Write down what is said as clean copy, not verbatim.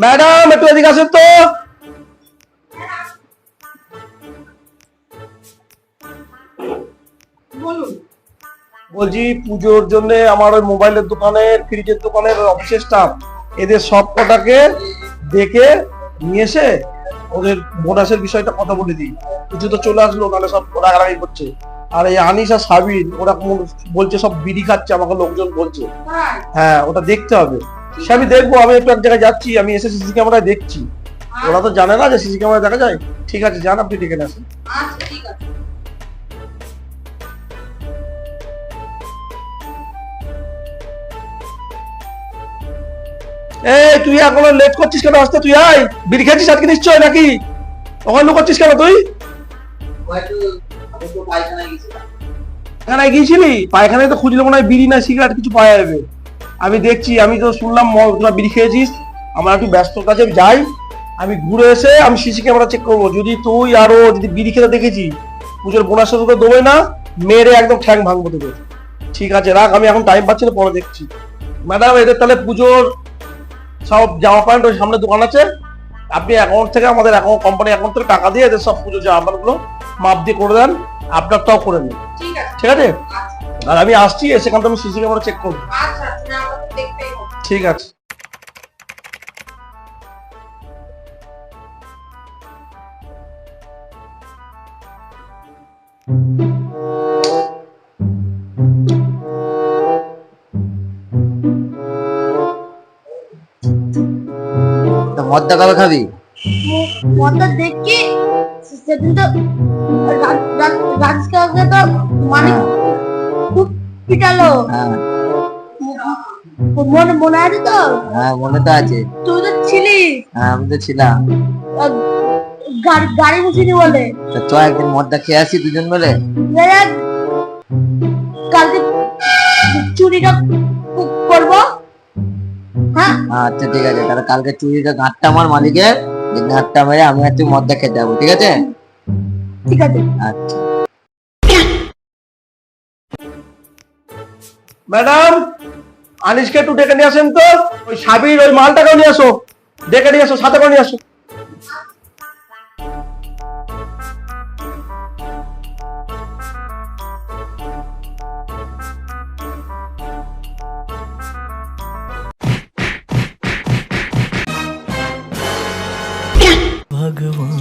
Madam একটু এদিকে আসেন তো। বলুন। বলছি পুজোর জন্য আমার ওই মোবাইলের দোকানের ফ্রিজের দোকানের অফিসের স্টাফ এদের সব কটাকে দেখে নিয়ে এসে ওদের বোনাসের বিষয়টা কথা বলে দিই। পুজো তো চলে আসলো, তাহলে সব রাগারাগি করছে। আর এই আনিস আর সাবিন ওরা বলছে সব বিড়ি খাচ্ছে, আমাকে লোকজন বলছে। তাই? হ্যাঁ, ওটা দেখতে হবে। সে আমি দেখবো, আমি একটু এক জায়গায় যাচ্ছি, আমি এসে সিসি ক্যামেরায় দেখছি। ওরা তো জানে না যে সিসি ক্যামেরায় দেখা যায়। ঠিক আছে, যান আপনি ডেকে আসেন। আচ্ছা ঠিক আছে। এই তুই এখনো লেট করছিস কেন আসতে? তুই আয়, বিড়ি খেয়েছিস আজকে নিশ্চয় নাকি? ওখানে লুকোচ্ছিস কেন তুই? পায়খানায় গিয়েছিলি? পায়খানায় তো খুঁজলে মনে হয় বিড়ি না সিগারেট কিছু পাওয়া যাবে। আমি দেখছি, আমি তো শুনলাম তোরা বিড়ি খেয়েছিস। আমার একটু ব্যস্ত কাজে যাই, আমি ঘুরে এসে আমি সিসি ক্যামেরা চেক করবো। যদি তুই আরো যদি বিড়ি খেতে দেখেছি, পুজোর বোনাস তো দেবোই না, মেরে একদম ঠ্যাং ভাঙবো তোকে। ঠিক আছে রাখ, আমি এখন টাইম পাচ্ছি না, পরে দেখছি। ম্যাডাম এদের তাহলে পুজোর সব জামা প্যান্ট ওই সামনে দোকান আছে, আপনি অ্যাকাউন্ট থেকে আমাদের অ্যাকাউন্ট কোম্পানি অ্যাকাউন্ট থেকে টাকা দিয়ে এদের সব পুজো জামা প্যান্ট গুলো মাপ দিয়ে করে দেন, আপনারটাও করে নিন। ঠিক আছে। ঠিক আছে, আচ্ছা আর আমি আসছি, সেখান থেকে আমি সিসি ক্যামেরা চেক করবো। আচ্ছা আচ্ছা, না আমরা তো দেখতেই হবে। ঠিক আছে। মদটা কবে খাবি? মদটা দেখি সেদিন তো রাজকাকে তো মানে খুব পিটালো। হ্যাঁ মনে মনে আছে তো? হ্যাঁ মনে তো আছে। তুই তো ছিলিস। হ্যাঁ আমি তো ছিলাম। আহ, গাড়ি মুছিনি বলে। তা চ একদিন মদটা খেয়ে আসি দুজন মিলে। দেখ, কালকে চুরিটা করবো। হ্যাঁ আচ্ছা ঠিক আছে, তাহলে কালকে চুরিটা গাঁটটা আমার মালিকের, এই গাঁটটা মেরে আমি আর তুই মদটা খেতে যাবো, ঠিক আছে? ঠিক আছে। আচ্ছা ম্যাডাম আনিসকে একটু ডেকে নিয়ে আসেন তো। ওই সাবির ওই মালটাকেও নিয়ে আসো, ডেকে নিয়ে আসো, সাথে করে নিয়ে আসো। भगवान